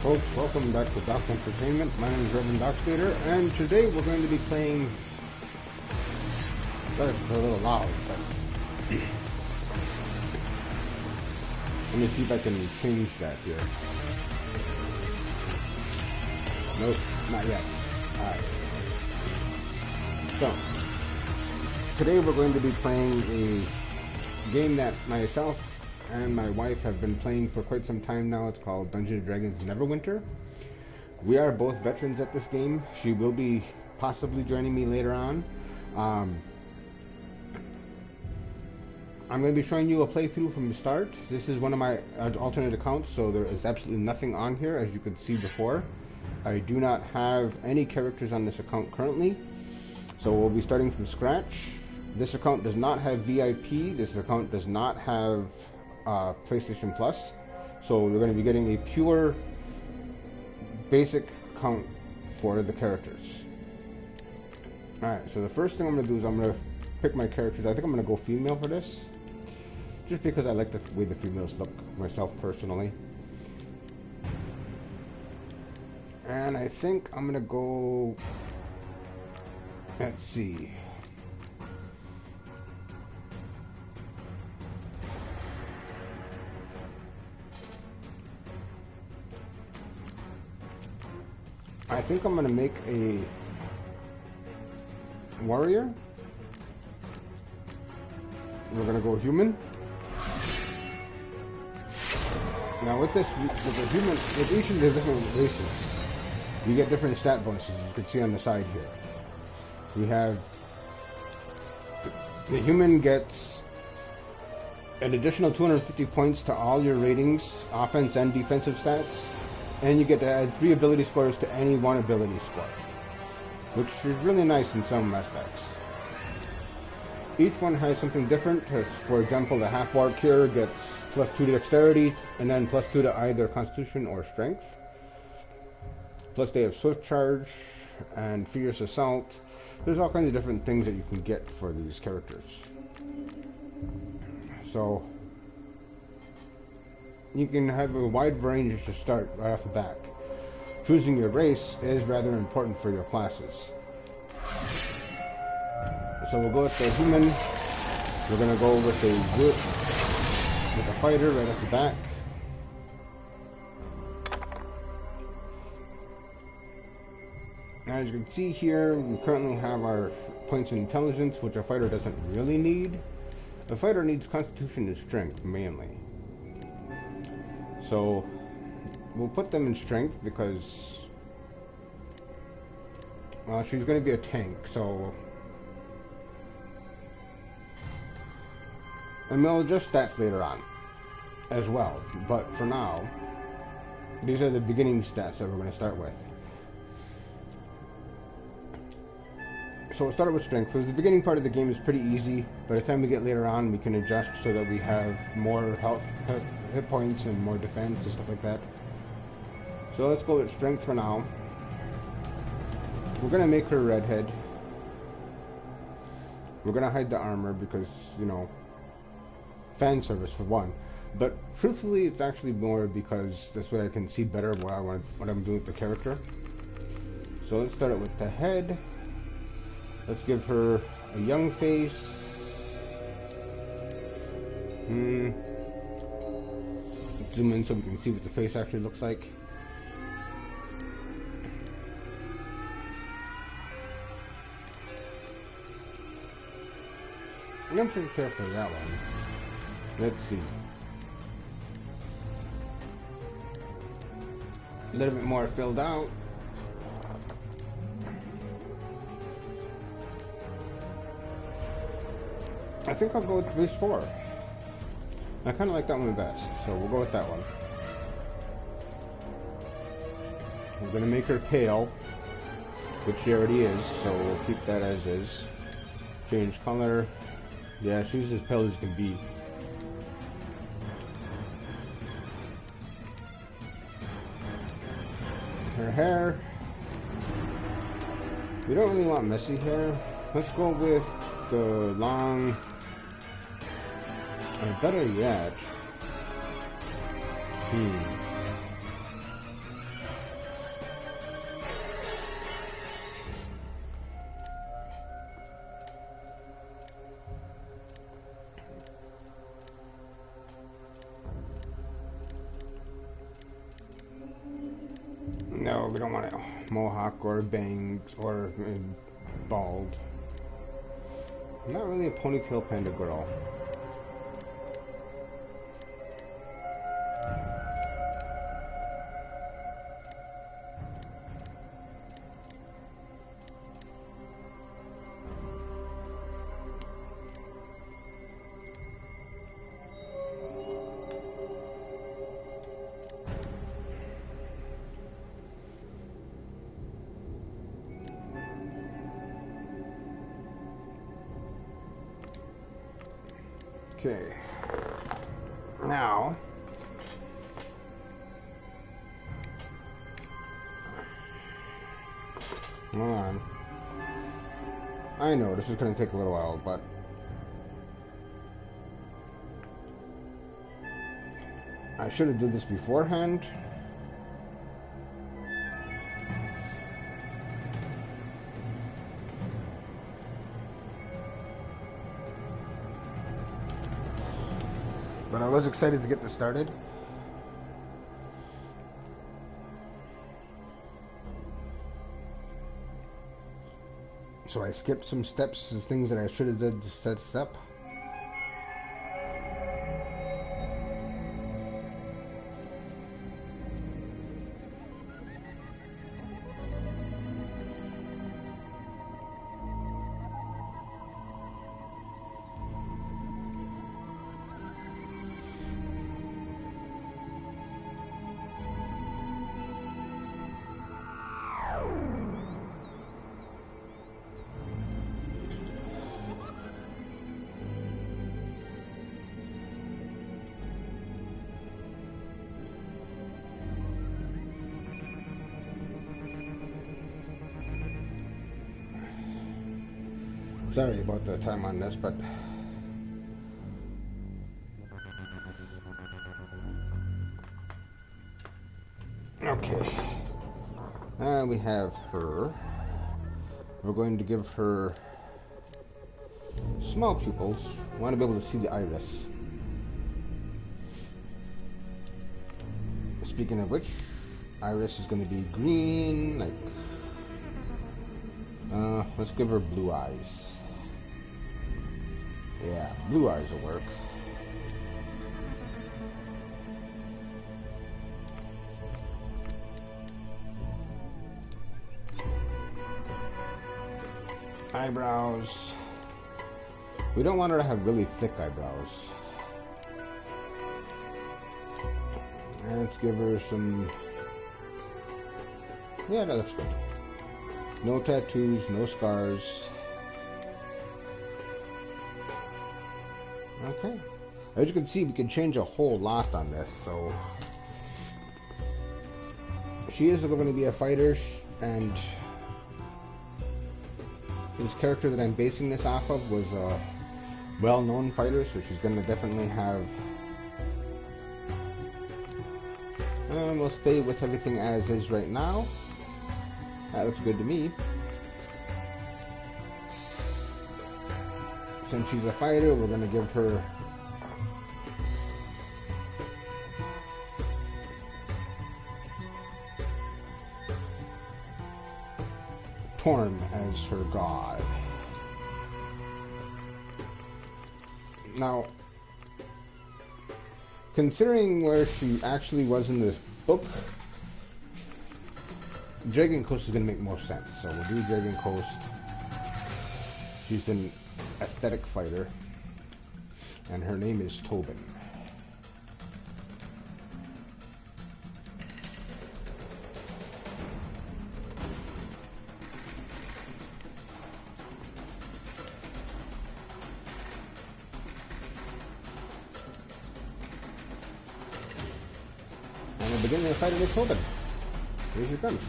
Folks, welcome back to Doc Entertainment. My name is Reverend Doc Skater, and today we're going to be playing... That's a little loud, but... Let me see if I can change that here. Nope, not yet. Alright. So, today we're going to be playing a game that myself and my wife have been playing for quite some time now. It's called Dungeons & Dragons Neverwinter. We are both veterans at this game. She will be possibly joining me later on. I'm going to be showing you a playthrough from the start. This is one of my alternate accounts, so there is absolutely nothing on here, as you could see before. I do not have any characters on this account currently, so we'll be starting from scratch. This account does not have VIP. This account does not have PlayStation Plus, so we're going to be getting a pure basic account for the characters. Alright, so the first thing I'm going to do is I'm going to pick my characters. I think I'm going to go female for this, just because I like the way the females look myself personally. And I think I'm going to go, let's see, I think I'm going to make a warrior. We're going to go human. Now with this, with the human, with each of the different races, you get different stat bonuses, as you can see on the side here. We have, the human gets an additional 250 points to all your ratings, offense and defensive stats. And you get to add 3 ability scores to any one ability score, which is really nice in some aspects. Each one has something different. For example, the half-orc here gets +2 to dexterity, and then +2 to either constitution or strength. Plus they have swift charge and fierce assault. There's all kinds of different things that you can get for these characters. So you can have a wide range to start right off the bat. Choosing your race is rather important for your classes. So we'll go with the human. We're going to go with a fighter right off the bat. Now, as you can see here, we currently have our points in intelligence, which a fighter doesn't really need. A fighter needs constitution and strength mainly. So we'll put them in strength because, well, she's going to be a tank, so, and we'll adjust stats later on as well, but for now these are the beginning stats that we're going to start with. So we'll start with strength. So the beginning part of the game is pretty easy. By the time we get later on, we can adjust so that we have more health, hit points and more defense and stuff like that. So let's go with strength for now. We're going to make her redhead. We're going to hide the armor because, you know, fan service for one. But truthfully, it's actually more because this way I can see better what I'm doing with the character. So let's start it with the head. Let's give her a young face. Zoom in so we can see what the face actually looks like. I'm pretty careful with that one. Let's see. A little bit more filled out. I think I'll go with race 4. I kind of like that one best, so we'll go with that one. We're going to make her pale, which she already is, so we'll keep that as is. Change color. Yeah, she's as pale as can be. Her hair. We don't really want messy hair. Let's go with the long, or better yet, we don't want it mohawk or bangs or bald. I'm not really a ponytail panda girl. Okay, now hold on. I know this is going to take a little while, but I should have did this beforehand. But I was excited to get this started. So I skipped some steps of things that I should have did to set this up. Sorry about the time on this, but okay. We have her. We're going to give her small pupils. We want to be able to see the iris. Speaking of which, iris is going to be green, like let's give her blue eyes. Yeah, blue eyes will work. Eyebrows. We don't want her to have really thick eyebrows. Let's give her some... Yeah, that looks good. No tattoos, no scars. Okay. As you can see, we can change a whole lot on this, so... She is going to be a fighter, and... This character that I'm basing this off of was a well-known fighter, so she's going to definitely have... we'll stay with everything as is right now. That looks good to me. Since she's a fighter, we're going to give her Torn as her god. Now, considering where she actually was in this book, Dragon Coast is going to make more sense. So we'll do Dragon Coast. She's an aesthetic fighter, and her name is Tobin. And we'll begin the fight with Tobin. Here she comes.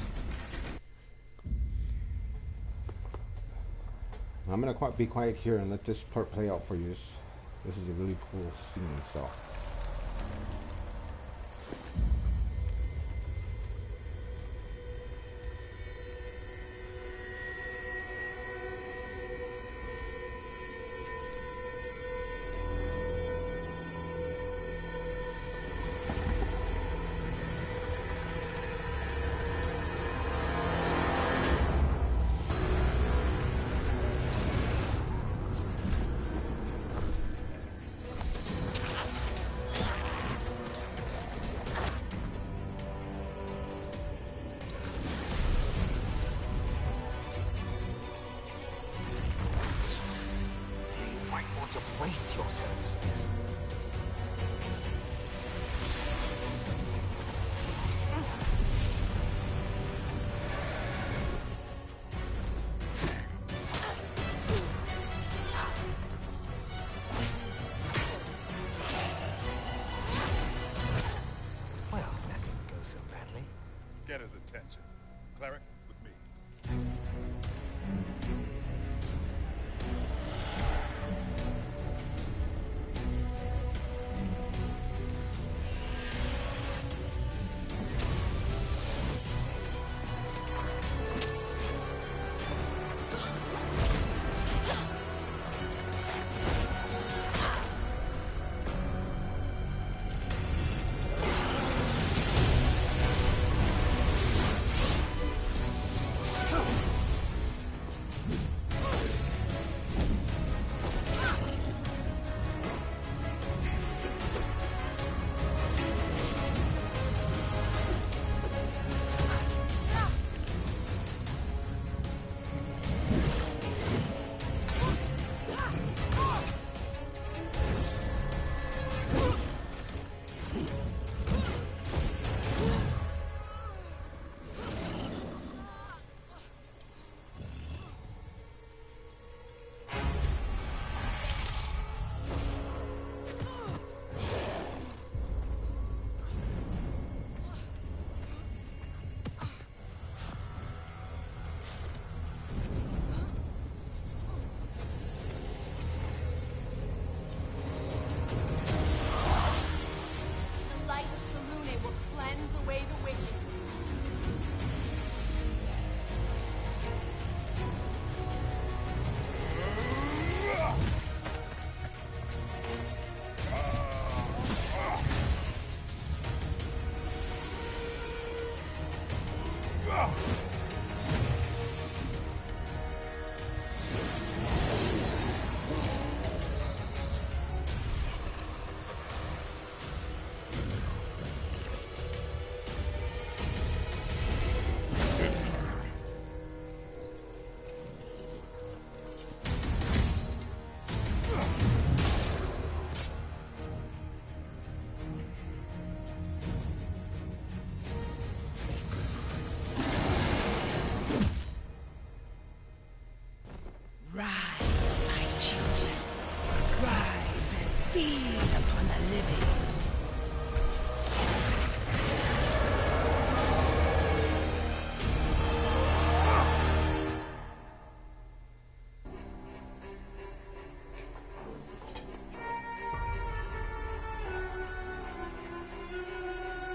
I'm going to be quiet here and let this part play out for you. This is a really cool scene, so... his attention. Cleric, with me.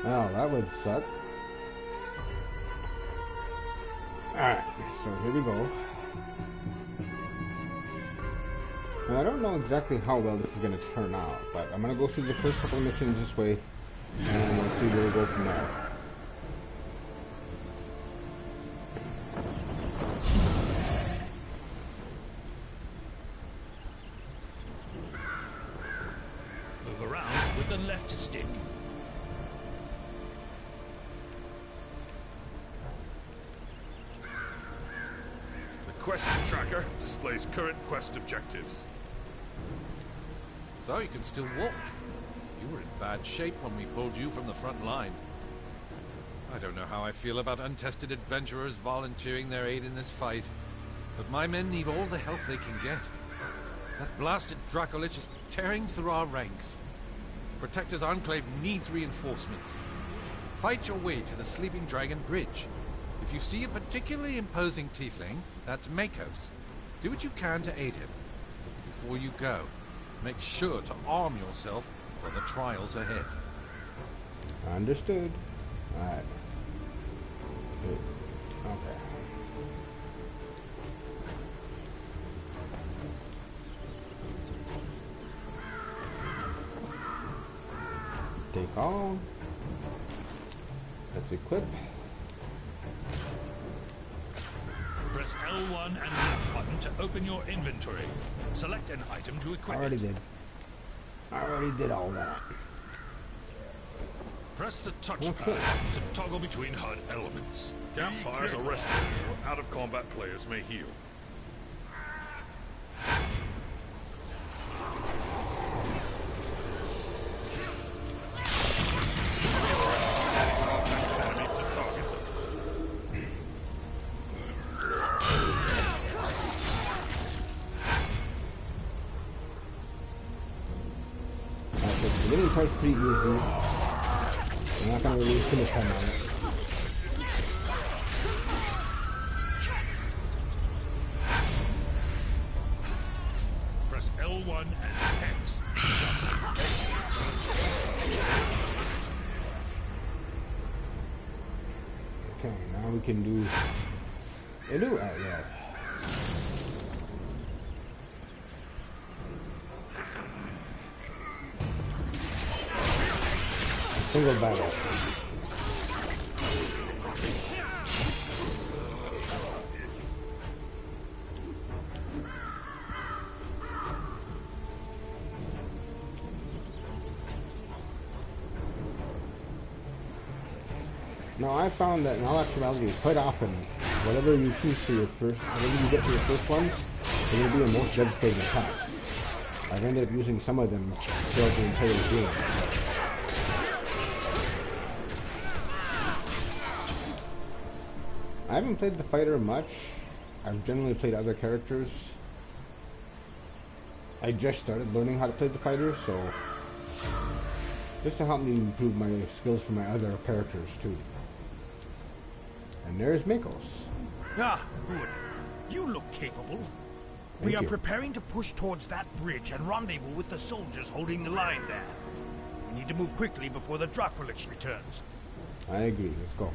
Well, that would suck. Alright, so here we go. Now, I don't know exactly how well this is going to turn out, but I'm going to go through the first couple of missions this way, and we'll see where we go from there. Move around with the left stick. Quest tracker displays current quest objectives. So you can still walk. You were in bad shape when we pulled you from the front line. I don't know how I feel about untested adventurers volunteering their aid in this fight, but my men need all the help they can get. That blasted Dracolich is tearing through our ranks. Protector's Enclave needs reinforcements. Fight your way to the Sleeping Dragon Bridge. If you see a particularly imposing tiefling, that's Makos. Do what you can to aid him. Before you go, make sure to arm yourself for the trials ahead. Understood. Alright. Okay. Take all. Let's equip. Press L1 and left button to open your inventory. Select an item to equip. I already did all that. Press the touchpad to toggle between HUD elements. Campfires are rested, or out-of-combat players may heal. The getting part's pretty easy. I'm not gonna release too much time on it. Okay, now we can do a new area. Single battle. Now I found that in all actuality, quite often, whatever you choose for your first, whatever you get for your first ones, they're going to be your most devastating attacks. I've ended up using some of them throughout the entire game. I haven't played the fighter much. I've generally played other characters. I just started learning how to play the fighter, so just to help me improve my skills for my other characters too. And there's Mikos. Ah, good. You look capable. We are preparing to push towards that bridge and rendezvous with the soldiers holding the line there. We need to move quickly before the Dracolich returns. I agree. Let's go.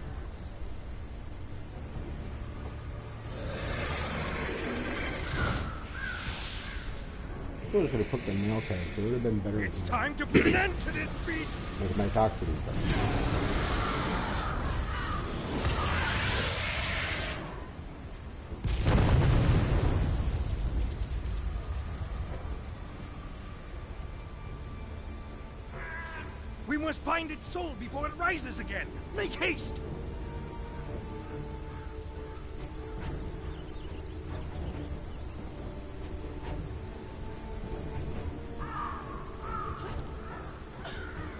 I should have put the male character. It would have been better. It's time to put an end to this beast! With my talk to these guys. We must find its soul before it rises again! Make haste!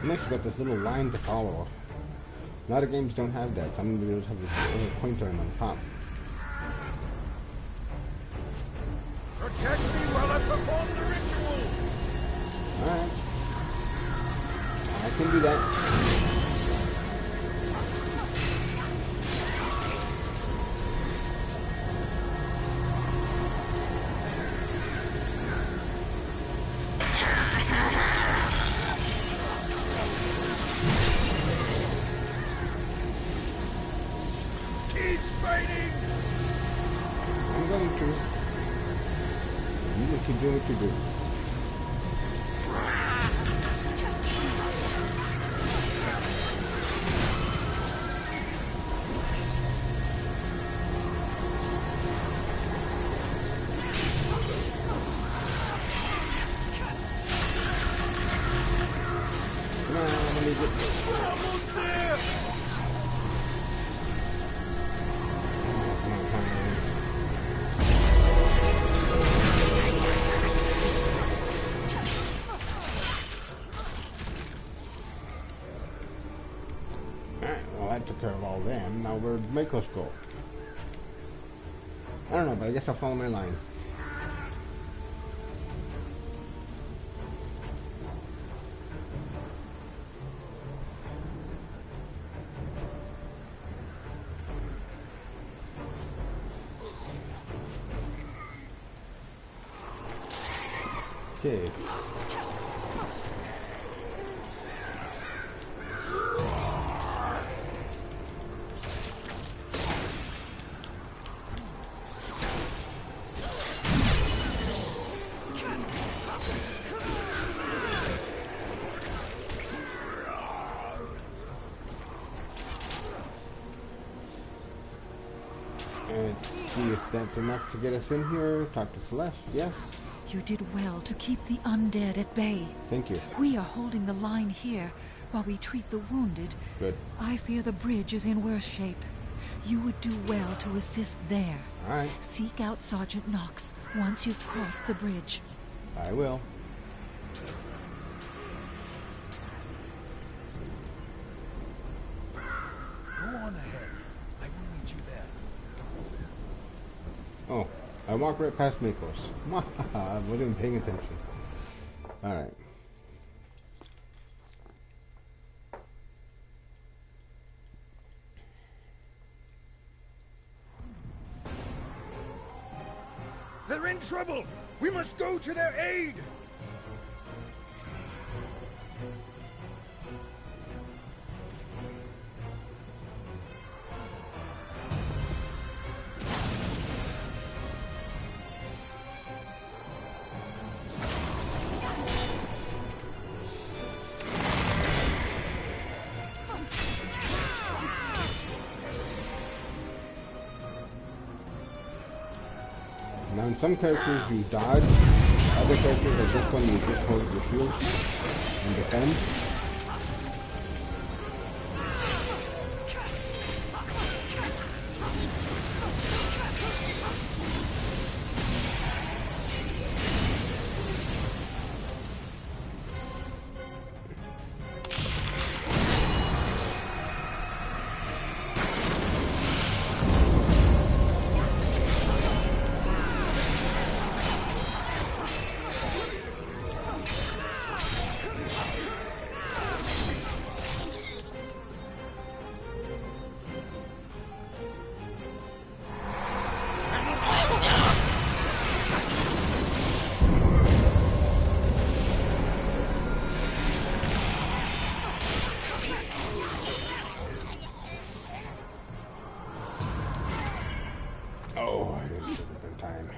Next, you got this little line to follow. A lot of games don't have that. Some videos have this little pointer on top. Protect me while I perform the ritual! Alright. I can do that. Keep fighting! I'm going to. You just keep doing what you do. Come on, let me get this. We're almost there! Alright, well that took care of all them. Now where'd Makos go? I don't know, but I guess I'll follow my line. Okay. Let's see if that's enough to get us in here. Talk to Celeste. Yes. You did well to keep the undead at bay. Thank you. We are holding the line here while we treat the wounded. Good. I fear the bridge is in worse shape. You would do well to assist there. All right. Seek out Sergeant Knox once you've crossed the bridge. I will. Go on ahead. I will meet you there. Oh, I walked right past Mikos. I wasn't even paying attention. All right. They're in trouble! We must go to their aid! Now in some characters you dodge, other characters like this one you just hold your shield and defend. Oh, I didn't get it in time.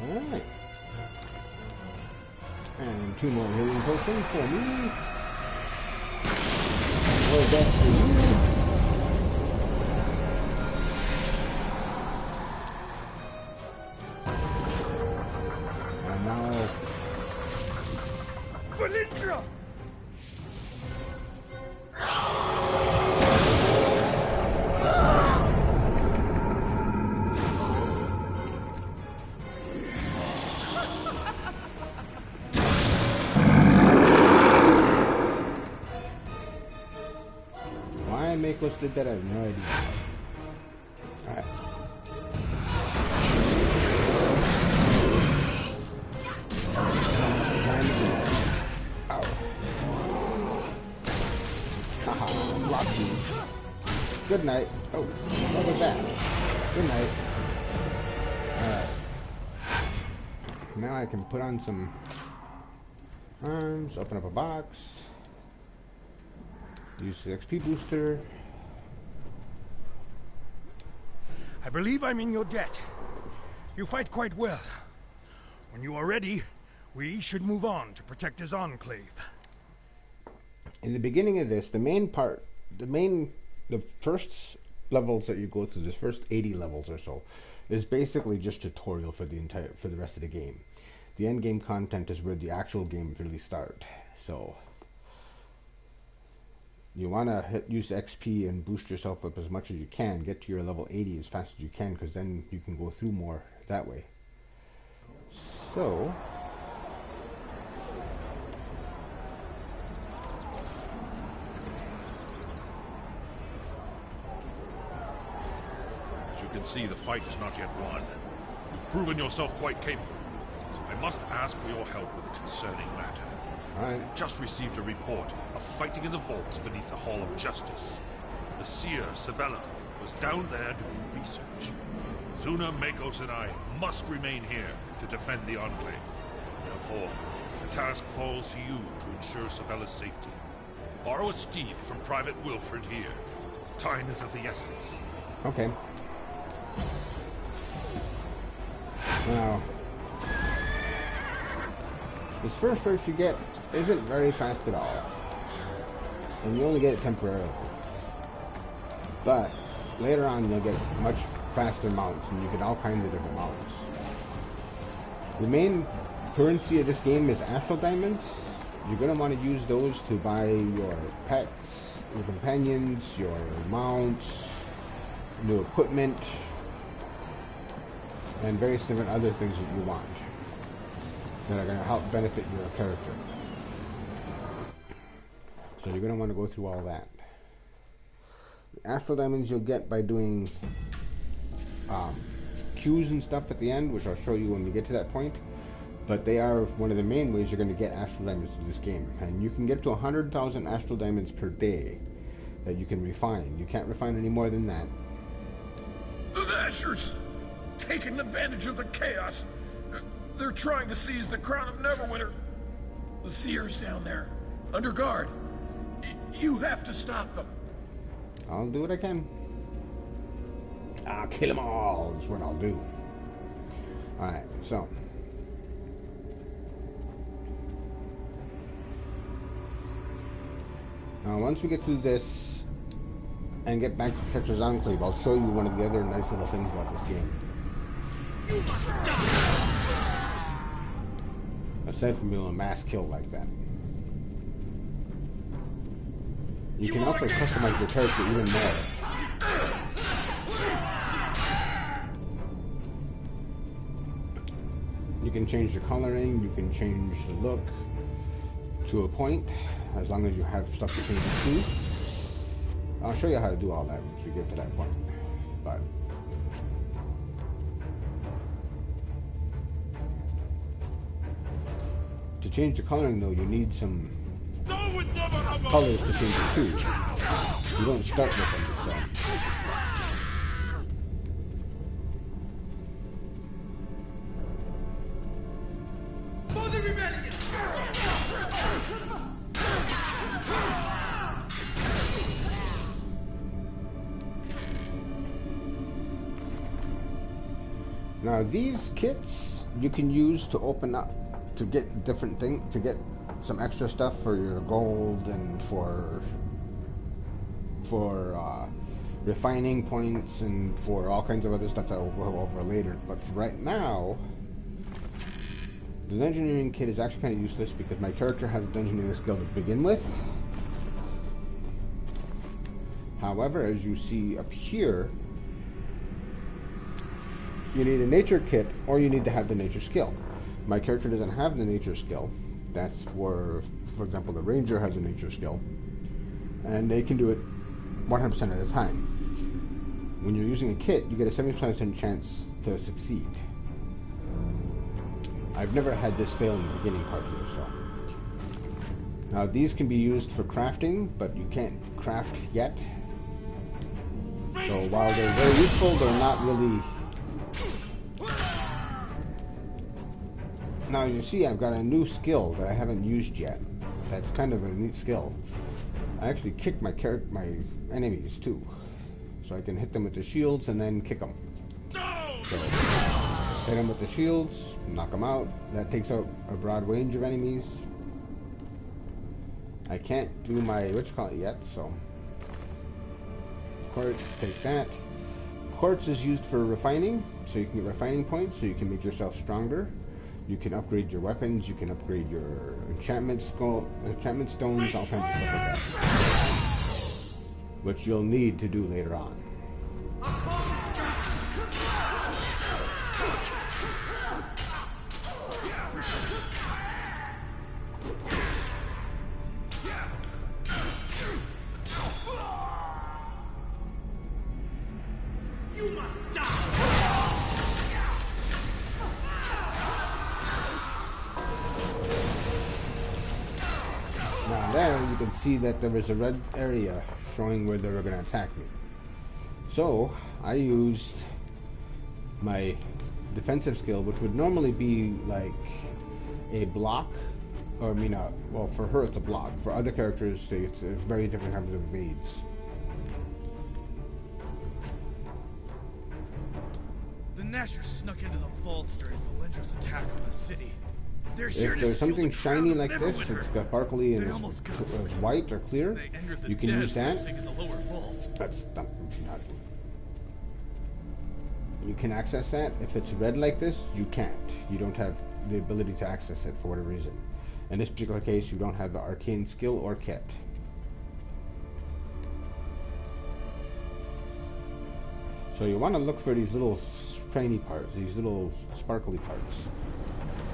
Alright. And 2 more healing potions for me. More death for you. And now... Valindra! Why Makos did that, I have no idea. Alright. Ow. Haha, blocked you. Good night. Oh, what was that? Good night. Alright. Now I can put on some arms, open up a box. Use the XP booster. I believe I'm in your debt. You fight quite well. When you are ready, we should move on to protect his enclave. In the beginning of this, the first levels that you go through, the first 80 levels or so, is basically just tutorial for the rest of the game. The end game content is where the actual game really starts. So you want to use XP and boost yourself up as much as you can. Get to your level 80 as fast as you can, because then you can go through more that way. So As you can see, the fight is not yet won. You've proven yourself quite capable. I must ask for your help with a concerning matter. alright. I've just received a report of fighting in the vaults beneath the Hall of Justice. The seer, Sabella, was down there doing research. Zuna, Makos, and I must remain here to defend the Enclave. Therefore, the task falls to you to ensure Sabella's safety. Borrow a steed from Private Wilfred here. Time is of the essence. Okay. Now, this first search you get isn't very fast at all. And you only get it temporarily. But later on you'll get much faster mounts, and you get all kinds of different mounts. The main currency of this game is Astral Diamonds. You're going to want to use those to buy your pets, your companions, your mounts, new equipment, and various different other things that you want that are going to help benefit your character. So you're going to want to go through all that. The Astral Diamonds you'll get by doing queues and stuff at the end, which I'll show you when we get to that point. But they are one of the main ways you're going to get Astral Diamonds in this game. And you can get to 100,000 Astral Diamonds per day that you can refine. You can't refine any more than that. The Ashers! Taking advantage of the chaos. They're trying to seize the crown of Neverwinter. The Seers down there, under guard. You have to stop them. I'll do what I can. I'll kill them all, is what I'll do. Alright, so. Now, once we get through this and get back to Petra's Enclave, I'll show you one of the other nice little things about this game. You must die! Aside from being able to mass kill like that. You can also customize your character even more. You can change the coloring, you can change the look to a point, as long as you have stuff to change it to. I'll show you how to do all that once we get to that point. But to change the coloring though, you need some colors to change it to. You don't start with them, so. For the rebellion! Now these kits you can use to open up, to get different things, to get some extra stuff for your gold and for refining points and for all kinds of other stuff that we'll go over later. But for right now, the dungeoneering kit is actually kind of useless because my character has a dungeoneering skill to begin with. However, as you see up here, you need a nature kit or you need to have the nature skill. My character doesn't have the nature skill. That's where, for example, the ranger has a nature skill, and they can do it 100% of the time. When you're using a kit, you get a 75% chance to succeed. I've never had this fail in the beginning part here, so. Now these can be used for crafting, but you can't craft yet. So while they're very useful, they're not really. Now you see I've got a new skill that I haven't used yet. That's kind of a neat skill. I actually kick my enemies too. So I can hit them with the shields and then kick them. So hit them with the shields, knock them out. That takes out a broad range of enemies. I can't do my whatchamacallit yet, so quartz, take that. Quartz is used for refining, so you can get refining points, so you can make yourself stronger. You can upgrade your weapons, you can upgrade your enchantment stones, all kinds of stuff like that. Which you'll need to do later on. You must die! Now there you can see that there is a red area showing where they were going to attack me. So I used my defensive skill, which would normally be like a block, or I mean, well, for her it's a block. For other characters, it's very different types of evades. The Nashers snuck into the vaults during Valendra's attack on the city. They're If here to there's steal something the crown shiny of like this, Neverwinter. it's got sparkly and They it's almost got to it. white or clear, They entered the you can dead use that. resting in the lower vaults. That's not. You can access that. If it's red like this, you can't. You don't have the ability to access it for whatever reason. In this particular case, you don't have the arcane skill or kit. So you want to look for these little shiny parts, these little sparkly parts.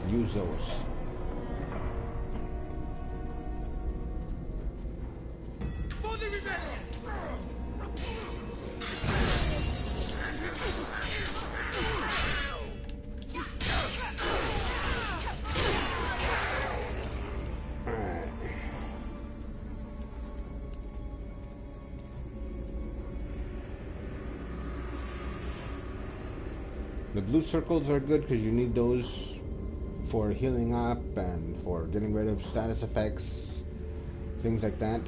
Use those. For the rebellion! Alright. The blue circles are good because you need those for healing up and for getting rid of status effects, things like that.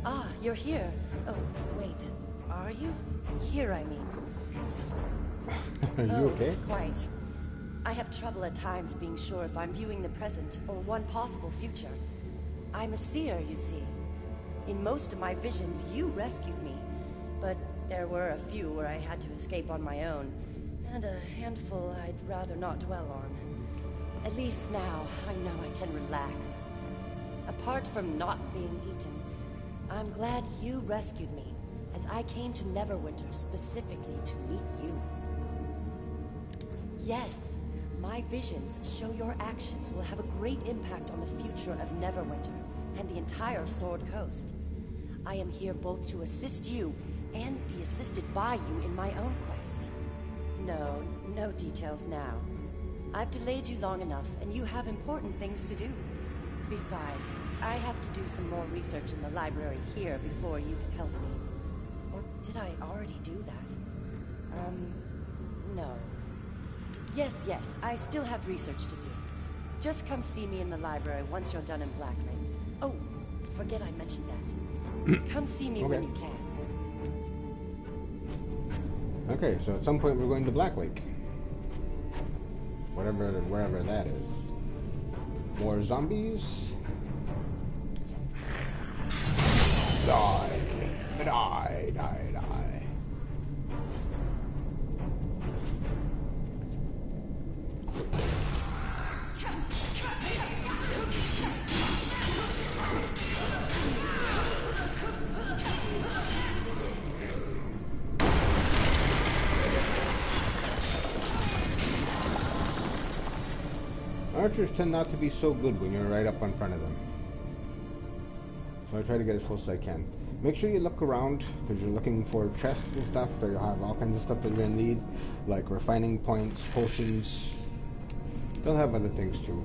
Ah, you're here. Oh, wait. Are you? Here, I mean. Are you okay? Quite. I have trouble at times being sure if I'm viewing the present or one possible future. I'm a seer, you see. In most of my visions, you rescued me. But there were a few where I had to escape on my own. And a handful I'd rather not dwell on. At least now, I know I can relax. Apart from not being eaten, I'm glad you rescued me, as I came to Neverwinter specifically to meet you. Yes, my visions show your actions will have a great impact on the future of Neverwinter and the entire Sword Coast. I am here both to assist you and be assisted by you in my own quest. No details now. I've delayed you long enough, and you have important things to do. Besides, I have to do some more research in the library here before you can help me. Or did I already do that? No. Yes, I still have research to do. Just come see me in the library once you're done in Blacklake. Oh, forget I mentioned that. Come see me when you can. Okay, so at some point we're going to Blacklake. Wherever that is. More zombies. Die. Archers tend not to be so good when you're right up in front of them. So I try to get as close as I can. Make sure you look around, because you're looking for chests and stuff. They'll have all kinds of stuff that you're going to need, like refining points, potions. They'll have other things too.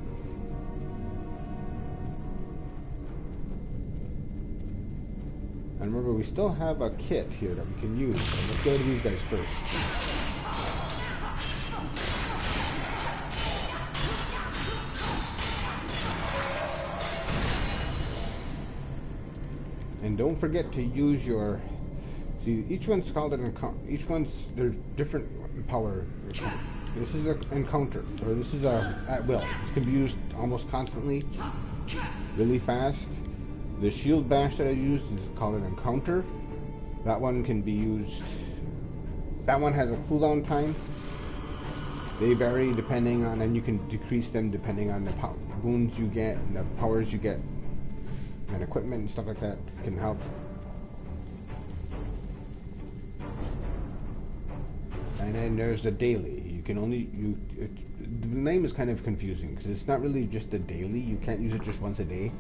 And remember, we still have a kit here that we can use. So let's go to these guys first. And don't forget to use your... See, each one's called an encounter. There's different power. This is an encounter, or this is a at will. This can be used almost constantly, really fast. The shield bash that I used is called an encounter. That one can be used... That one has a cooldown time. They vary depending on... And you can decrease them depending on the wounds you get and the powers you get. And equipment and stuff like that can help. And then there's the daily. You can only... the name is kind of confusing because it's not really just a daily. You can't use it just once a day.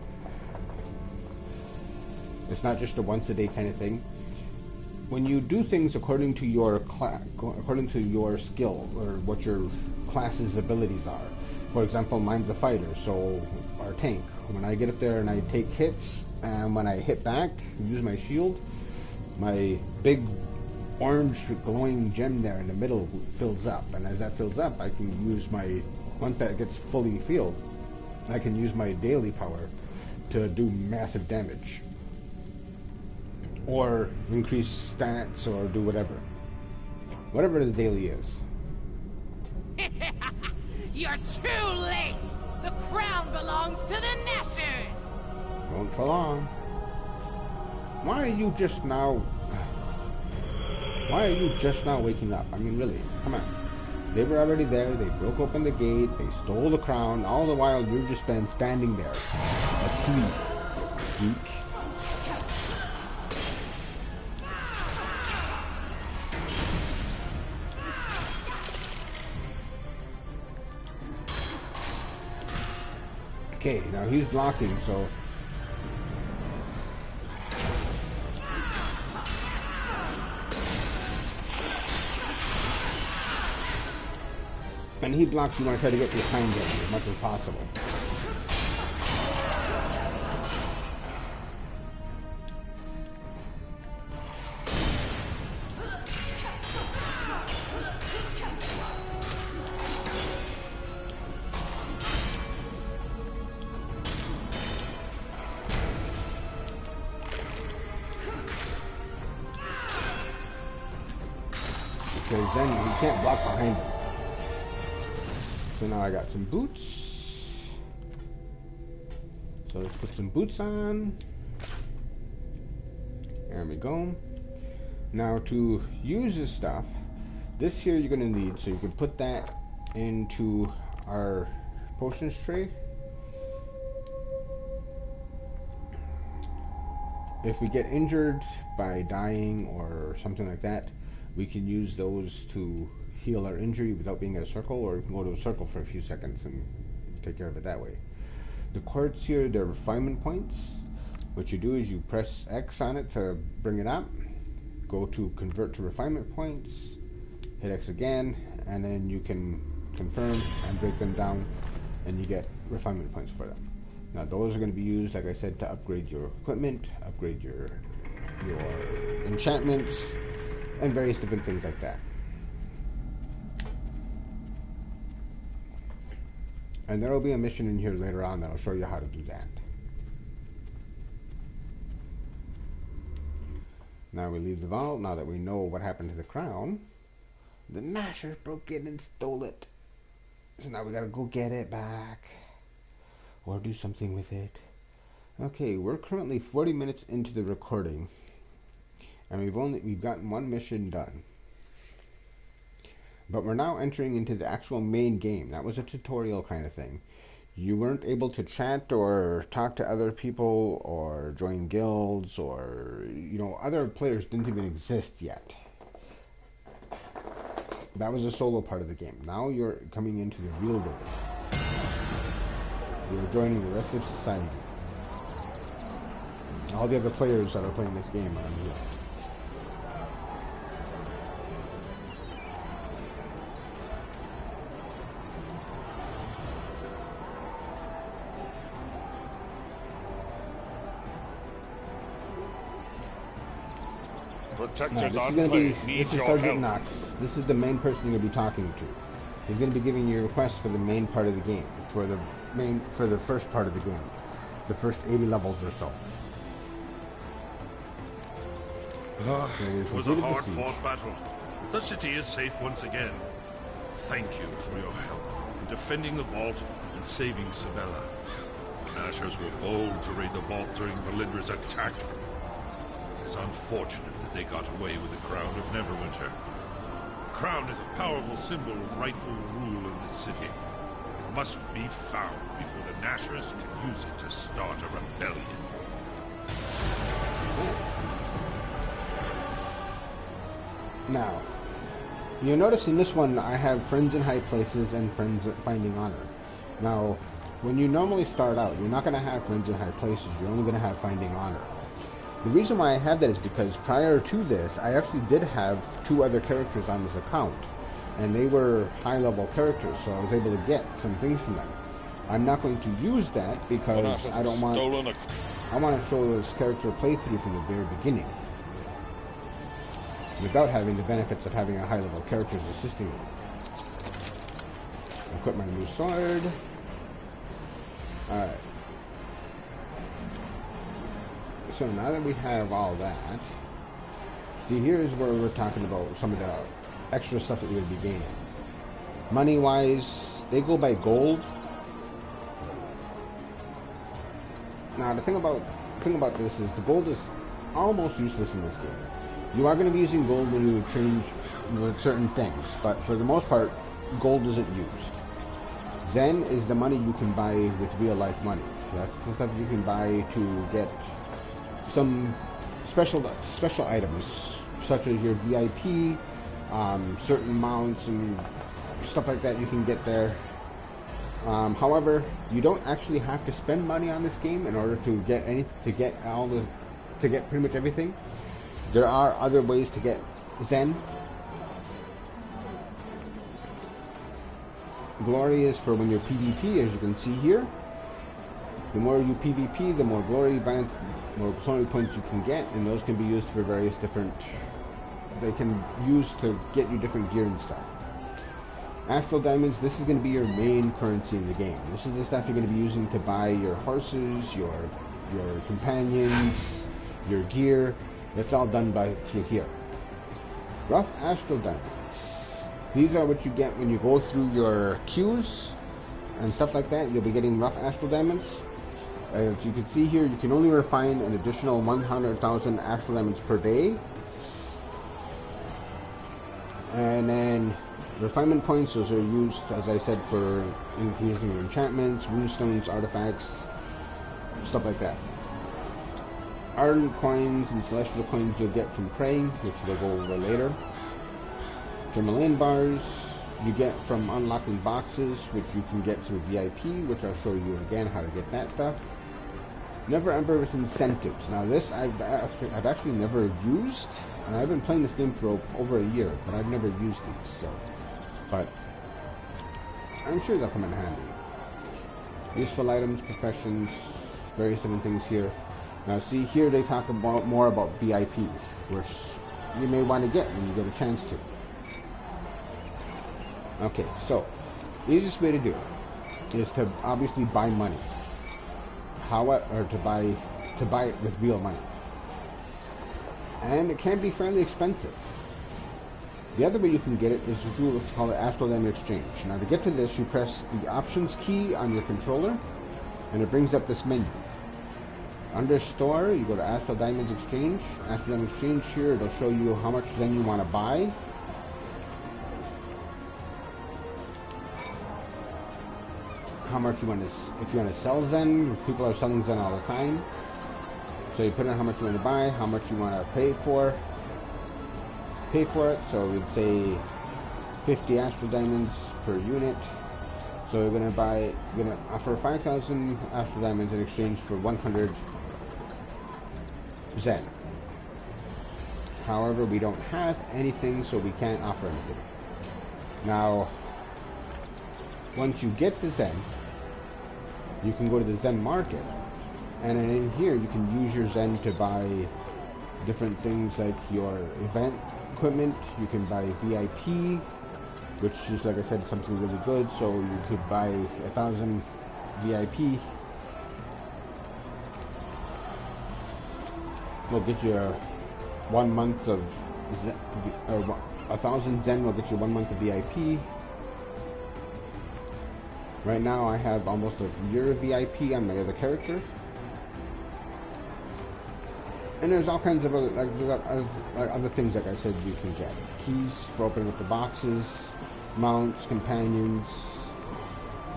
It's not just a once a day kind of thing. When you do things according to your according to your skill or what your class's abilities are. For example, mine's a fighter, so our tank. When I get up there and I take hits, and when I hit back, use my shield, my big orange glowing gem there in the middle fills up. And as that fills up, I can use my... Once that gets fully filled, I can use my daily power to do massive damage. Or increase stats, or do whatever. Whatever the daily is. You're too late! The crown belongs to the Nashers! Won't for long. Why are you just now... Why are you just now waking up? I mean, really, come on. They were already there, they broke open the gate, they stole the crown, all the while you've just been standing there, asleep, geek. Okay, now he's blocking, so... when he blocks, you want to try to get behind him as much as possible. Because then he can't block behind him. So now I got some boots. So let's put some boots on. There we go. Now to use this stuff, this here you're going to need, so you can put that into our potions tray. If we get injured by dying or something like that, we can use those to heal our injury without being in a circle, or we can go to a circle for a few seconds and take care of it that way. The quartz here, they're refinement points. What you do is you press X on it to bring it up, go to convert to refinement points, hit X again, and then you can confirm and break them down, and you get refinement points for them. Now those are going to be used, like I said, to upgrade your equipment, upgrade your enchantments, and various different things like that. And there will be a mission in here later on that will show you how to do that. Now we leave the vault. Now that we know what happened to the crown, the Nashers broke in and stole it. So now we gotta go get it back, or do something with it. Okay, we're currently 40 minutes into the recording, and we've gotten one mission done. But we're now entering into the actual main game. That was a tutorial kind of thing. You weren't able to chat or talk to other people or join guilds, or, you know, other players didn't even exist yet. That was a solo part of the game. Now you're coming into the real world. You're joining the rest of society. All the other players that are playing this game are real. Protectors Now, on this plane is needs your Sergeant help. Knox. This is the main person you're going to be talking to. He's going to be giving you requests for the main part of the game, for the first part of the game, the first 80 levels or so. It was a hard-fought battle. The city is safe once again. Thank you for your help in defending the vault and saving Sabella. Nashers were bold to raid the vault during Valindra's attack. It's unfortunate that they got away with the crown of Neverwinter. The crown is a powerful symbol of rightful rule in this city. It must be found before the Nashers can use it to start a rebellion. Now, you'll notice in this one I have friends in high places and friends at finding honor. Now, when you normally start out, you're not going to have friends in high places. You're only going to have finding honor. The reason why I have that is because prior to this, I actually did have 2 other characters on this account, and they were high-level characters, so I was able to get some things from them. I'm not going to use that because I don't want. I want to show this character playthrough from the very beginning, without having the benefits of having a high-level characters assisting me. Equip my new sword. Alright. So now that we have all that, see, here's where we're talking about some of the extra stuff that we're going to be gaining. Money-wise, they go by gold. Now, the thing about this is the gold is almost useless in this game. You are going to be using gold when you change with certain things, but for the most part, gold isn't used. Zen is the money you can buy with real-life money. That's the stuff you can buy to get some special items, such as your VIP, certain mounts and stuff like that you can get there. However, you don't actually have to spend money on this game in order to get pretty much everything. There are other ways to get Zen. Glory is for when you're PvP, as you can see here. The more you PvP, the more glory points you can get, and those can be used for various different... They can use to get you different gear and stuff. Astral Diamonds, this is going to be your main currency in the game. This is the stuff you're going to be using to buy your horses, your companions, your gear. It's all done through here. Rough Astral Diamonds. These are what you get when you go through your queues and stuff like that. You'll be getting rough Astral Diamonds. As you can see here, you can only refine an additional 100,000 Astral Diamonds per day. And then refinement points, those are used, as I said, for increasing your enchantments, runestones, artifacts, stuff like that. Ardent coins and celestial coins you'll get from praying, which we'll go over later. Tourmaline bars you get from unlocking boxes, which you can get through VIP, which I'll show you again how to get that stuff. Neverwinter incentives. Now this I've actually never used, and I've been playing this game for over a year, but I've never used these. So, but I'm sure they'll come in handy. Useful items, professions, various different things here. Now see here they talk about more about VIP, which you may want to get when you get a chance to. Okay, so the easiest way to do it is to obviously buy money. To buy it with real money. And it can be fairly expensive. The other way you can get it is to do what's called an Astral Diamond Exchange. Now to get to this, you press the options key on your controller and it brings up this menu. Under store, you go to Astral Diamonds Exchange. Astral Diamond Exchange here, it'll show you how much Zen you want to buy. How much you want to, if you want to sell Zen, people are selling Zen all the time. So you put in how much you want to buy, how much you want to pay for it. So we'd say 50 Astral Diamonds per unit. So we're going to offer 5,000 Astral Diamonds in exchange for 100 Zen. However, we don't have anything, so we can't offer anything. Now, once you get the Zen, you can go to the Zen market, and then in here you can use your Zen to buy different things like your event equipment. You can buy VIP, which is, like I said, something really good. So you could buy 1,000 VIP. Will get you 1 month of Zen, or 1,000 Zen will get you 1 month of VIP. Right now I have almost a year of VIP on my other character. And there's all kinds of other, other things, like I said, you can get. Keys for opening up the boxes, mounts, companions,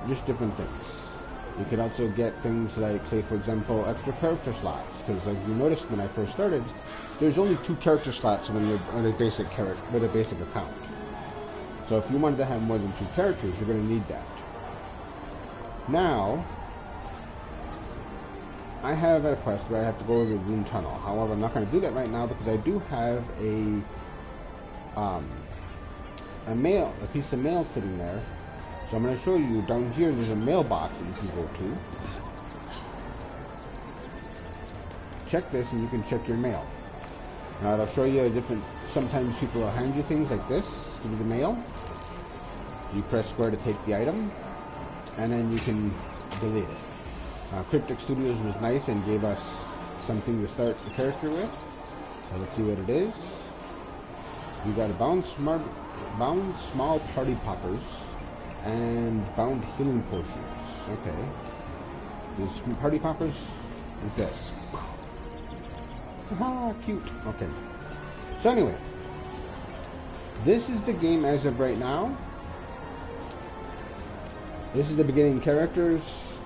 just different things. You can also get things like, say for example, extra character slots. Because like you noticed when I first started, there's only 2 character slots when you're on a basic with a basic account. So if you wanted to have more than 2 characters, you're going to need that. Now, I have a quest where I have to go over the Rune Tunnel. However, I'm not going to do that right now because I do have a piece of mail sitting there. So I'm going to show you down here. There's a mailbox that you can go to. Check this, and you can check your mail. Now it'll show you a different. Sometimes people will hand you things like this through the mail. You press square to take the item, and then you can delete it. Cryptic Studios was nice and gave us something to start the character with. So let's see what it is. You got a bound small party poppers and bound healing potions. Okay. These party poppers is this. Haha, cute. Okay. So anyway, this is the game as of right now. This is the beginning characters.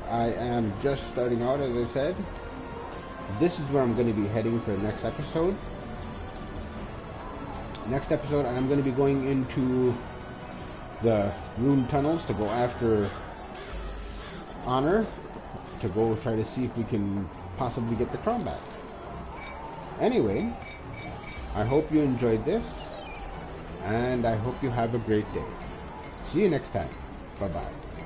I am just starting out, as I said. This is where I'm going to be heading for the next episode. Next episode, I'm going to be going into the Rune Tunnels to go after Honor, to go try to see if we can possibly get the crown back. Anyway, I hope you enjoyed this, and I hope you have a great day. See you next time. Bye-bye.